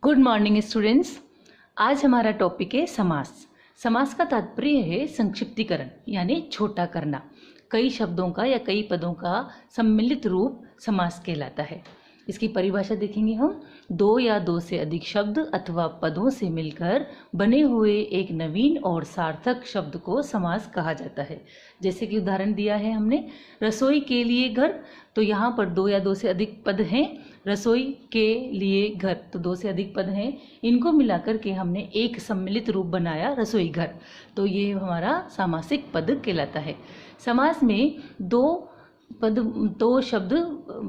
Good morning students. आज हमारा topic है समास। समास का तात्पर्य है संक्षिप्तीकरण यानी छोटा करना। कई शब्दों का या कई पदों का सम्मिलित रूप समास कहलाता है। इसकी परिभाषा देखेंगे हम। दो या दो से अधिक शब्द अथवा पदों से मिलकर बने हुए एक नवीन और सार्थक शब्द को समास कहा जाता है। जैसे कि उदाहरण दिया है हमने, रसोई के लिए घर, तो यहाँ पर दो या दो से अधिक पद हैं। रसोई के लिए घर, तो दो से अधिक पद हैं, इनको मिलाकर के हमने एक सम्मिलित रूप बनाया रसोई घर, तो ये हमारा सामासिक पद कहलाता है। समास में दो शब्द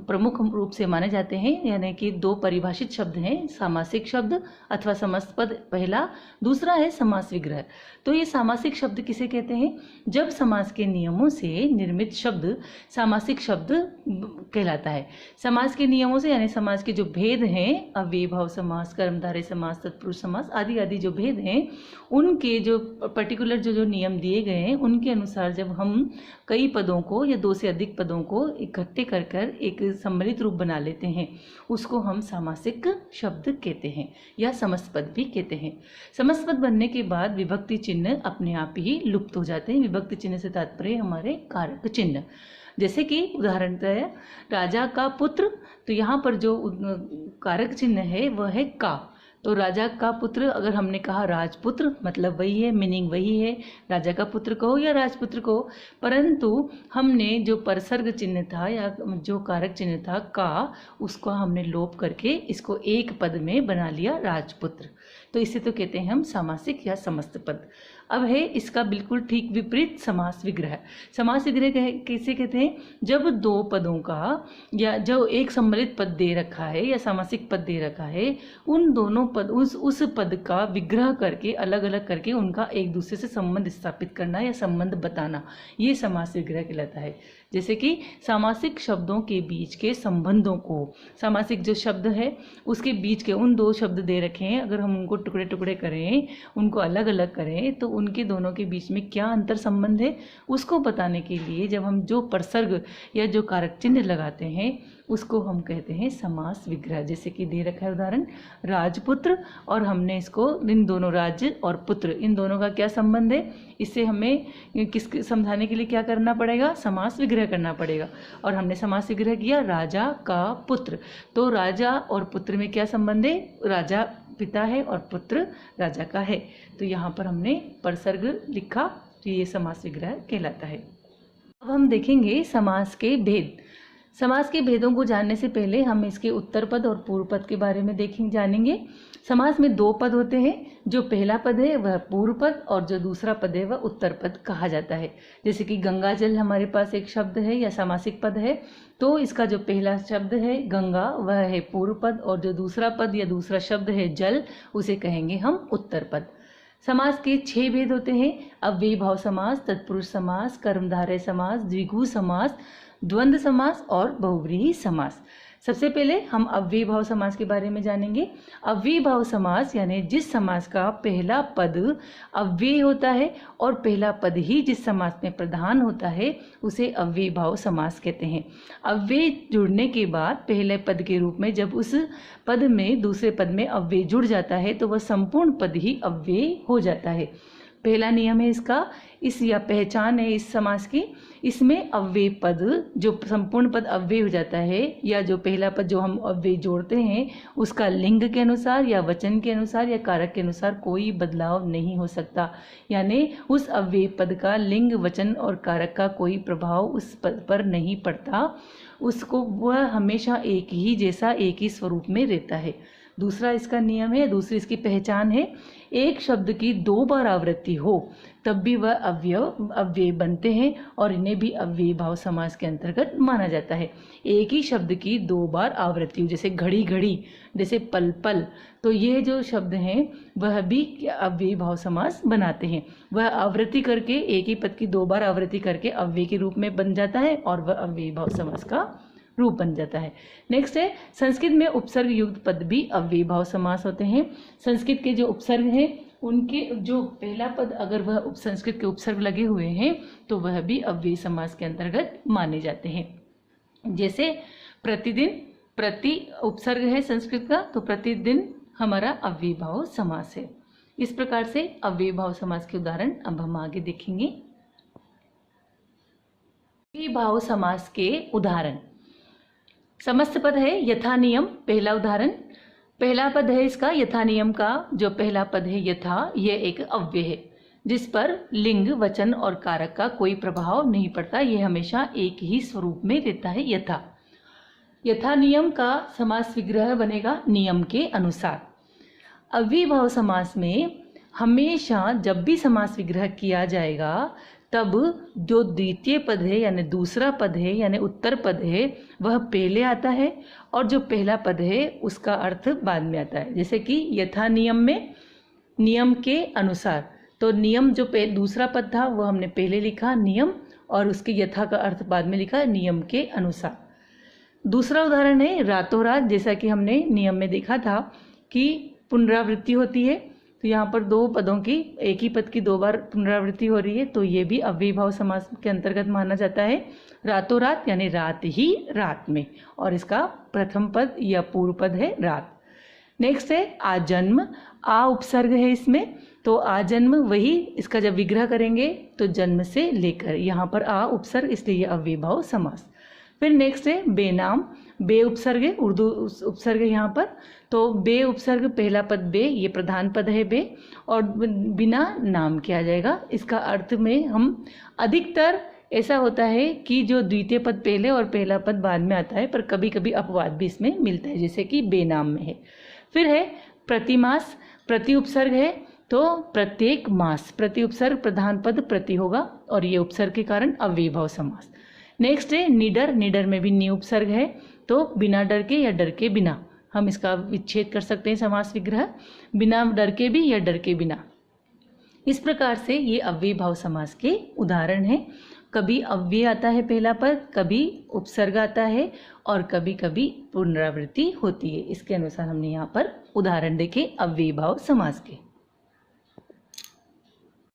प्रमुख रूप से माने जाते हैं, यानी कि दो परिभाषित शब्द हैं, सामासिक शब्द अथवा समस्त पद पहला, दूसरा है समास विग्रह। तो ये सामासिक शब्द किसे कहते हैं? जब समास के नियमों से निर्मित शब्द सामासिक शब्द कहलाता है। समास के नियमों से यानी समास के जो भेद हैं, अव्ययी भाव समास, कर्मधारय समास, तत्पुरुष समास आदि आदि जो भेद हैं, उनके जो पर्टिकुलर जो नियम दिए गए हैं, उनके अनुसार जब हम कई पदों को या दो से अधिक पदों को इकट्ठे कर कर एक सम्मिलित रूप बना लेते हैं, उसको हम सामासिक शब्द कहते हैं या समस्त पद भी कहते हैं। समस्त पद बनने के बाद विभक्ति चिन्ह अपने आप ही लुप्त हो जाते हैं। विभक्ति चिन्ह से तात्पर्य हमारे कारक चिन्ह। जैसे कि उदाहरण है राजा का पुत्र, तो यहाँ पर जो कारक चिन्ह है वह है का। तो राजा का पुत्र अगर हमने कहा राजपुत्र, मतलब वही है, मीनिंग वही है, राजा का पुत्र कहो या राजपुत्र कहो, परंतु हमने जो परसर्ग चिन्ह था या जो कारक चिन्ह था का, उसको हमने लोप करके इसको एक पद में बना लिया राजपुत्र। तो इसे तो कहते हैं हम सामासिक या समस्त पद। अब है इसका बिल्कुल ठीक विपरीत समास विग्रह। समास विग्रह कैसे कहते हैं? जब दो पदों का या जो एक सम्मिलित पद दे रखा है या सामासिक पद दे रखा है, उन दोनों पद उस पद का विग्रह करके अलग अलग करके उनका एक दूसरे से संबंध स्थापित करना या संबंध बताना, ये समास विग्रह कहलाता है। जैसे कि सामासिक शब्दों के बीच के संबंधों को, सामासिक जो शब्द है उसके बीच के उन दो शब्द दे रखे हैं, अगर हम उनको टुकड़े टुकड़े करें, उनको अलग अलग करें, तो उनके दोनों के बीच में क्या अंतर संबंध है उसको बताने के लिए जब हम जो परसर्ग या जो कारक चिन्ह लगाते हैं उसको हम कहते हैं समास विग्रह। जैसे कि दे रखा है उदाहरण राजपुत्र, और हमने इसको इन दोनों राज्य और पुत्र, इन दोनों का क्या संबंध है, इससे हमें किसके समझाने के लिए क्या करना पड़ेगा? समास विग्रह करना पड़ेगा। और हमने समास विग्रह किया राजा का पुत्र, तो राजा और पुत्र में क्या संबंध है? राजा पिता है और पुत्र राजा का है, तो यहाँ पर हमने परसर्ग लिखा, तो ये समास विग्रह कहलाता है। अब हम देखेंगे समास के भेद। समास के भेदों को जानने से पहले हम इसके उत्तर पद और पूर्व पद के बारे में जानेंगे। समास में दो पद होते हैं, जो पहला पद है वह पूर्व पद और जो दूसरा पद है वह उत्तर पद कहा जाता है। जैसे कि गंगा जल हमारे पास एक शब्द है या सामासिक पद है, तो इसका जो पहला शब्द है गंगा वह है पूर्व पद, और जो दूसरा पद या दूसरा शब्द है जल, उसे कहेंगे हम उत्तर पद। समास के 6 भेद होते हैं: अव्ययी भाव समास, तत्पुरुष समास, कर्मधारय समास, द्विगु समास, द्वंद्व समास और बहुव्रीहि समास। सबसे पहले हम अव्ययी भाव समास के बारे में जानेंगे। अव्ययी भाव समास यानी जिस समास का पहला पद अव्ययी होता है और पहला पद ही जिस समास में प्रधान होता है, उसे अव्ययी भाव समास कहते हैं। अव्यय जुड़ने के बाद पहले पद के रूप में जब उस पद में दूसरे पद में अव्यय जुड़ जाता है, तो वह संपूर्ण पद ही अव्ययी हो जाता है। पहला नियम है इसका, इस या पहचान है इस समास की, इसमें अव्यय पद जो संपूर्ण पद अव्यय हो जाता है, या जो पहला पद जो हम अव्यय जोड़ते हैं उसका लिंग के अनुसार या वचन के अनुसार या कारक के अनुसार कोई बदलाव नहीं हो सकता। यानी उस अव्यय पद का लिंग, वचन और कारक का कोई प्रभाव उस पद पर नहीं पड़ता, उसको वह हमेशा एक ही जैसा एक ही स्वरूप में रहता है। दूसरा इसका नियम है, दूसरी इसकी पहचान है, एक शब्द की 2 बार आवृत्ति हो तब भी वह अव्यय बनते हैं और इन्हें भी अव्ययी भाव समास के अंतर्गत माना जाता है। एक ही शब्द की 2 बार आवृत्ति हो, जैसे घड़ी घड़ी, जैसे पल पल, तो ये जो शब्द हैं वह भी अव्ययी भाव समास बनाते हैं। वह आवृत्ति करके एक ही पद की 2 बार आवृत्ति करके अव्यय के रूप में बन जाता है और वह अव्ययी भाव समास का रूप बन जाता है। नेक्स्ट है संस्कृत में उपसर्ग युक्त पद भी अव्ययी भाव समास होते हैं। संस्कृत के जो उपसर्ग हैं उनके जो पहला पद अगर वह संस्कृत के उपसर्ग लगे हुए हैं तो वह भी अव्ययी समास के अंतर्गत माने जाते हैं। जैसे प्रतिदिन, प्रति उपसर्ग है संस्कृत का, तो प्रतिदिन हमारा अव्ययीभाव समास है। इस प्रकार से अव्ययीभाव समास के उदाहरण अब हम आगे देखेंगे। अव्ययीभाव समास के उदाहरण। समस्त पद है यथा नियम, पहला उदाहरण। पहला पद है इसका यथा नियम का, जो पहला पद है यथा, यह एक अव्यय है जिस पर लिंग, वचन और कारक का कोई प्रभाव नहीं पड़ता। यह हमेशा एक ही स्वरूप में रहता है यथा। यथा नियम का समास विग्रह बनेगा नियम के अनुसार। अव्ययीभाव समास में हमेशा जब भी समास विग्रह किया जाएगा तब जो द्वितीय पद है यानी दूसरा पद है यानी उत्तर पद है वह पहले आता है और जो पहला पद है उसका अर्थ बाद में आता है। जैसे कि यथा नियम में नियम के अनुसार, तो नियम जो दूसरा पद था वो हमने पहले लिखा नियम, और उसके यथा का अर्थ बाद में लिखा नियम के अनुसार। दूसरा उदाहरण है रातों रात। जैसा कि हमने नियम में देखा था कि पुनरावृत्ति होती है, तो यहाँ पर दो पदों की, एक ही पद की दो बार पुनरावृत्ति हो रही है, तो ये भी अव्ययीभाव समास के अंतर्गत माना जाता है। रातों रात यानी रात ही रात में, और इसका प्रथम पद या पूर्व पद है रात। नेक्स्ट है आजन्म। आ उपसर्ग है इसमें, तो आजन्म वही, इसका जब विग्रह करेंगे तो जन्म से लेकर, यहाँ पर आ उपसर्ग, इसलिए यह अव्ययीभाव समास। फिर नेक्स्ट है बेनाम। बे उपसर्ग है, उर्दू उपसर्ग है यहाँ पर, तो बे उपसर्ग पहला पद बे, ये प्रधान पद है बे, और बिना नाम किया जाएगा। इसका अर्थ में हम अधिकतर ऐसा होता है कि जो द्वितीय पद पहले और पहला पद बाद में आता है, पर कभी कभी अपवाद भी इसमें मिलता है, जैसे कि बेनाम में है। फिर है प्रतिमास। प्रति उपसर्ग है, तो प्रत्येक मास, प्रति उपसर्ग प्रधान पद प्रति होगा, और ये उपसर्ग के कारण अव्ययीभाव समास। नेक्स्ट है निडर। निडर में भी नि उपसर्ग है, तो बिना डर के या डर के बिना, हम इसका विच्छेद कर सकते हैं समास विग्रह, बिना डर के भी या डर के बिना। इस प्रकार से ये अव्ययीभाव समास के उदाहरण हैं। कभी अव्यय आता है पहला पद, कभी उपसर्ग आता है, और कभी कभी पुनरावृत्ति होती है। इसके अनुसार हमने यहाँ पर उदाहरण देखे अव्ययीभाव समास के।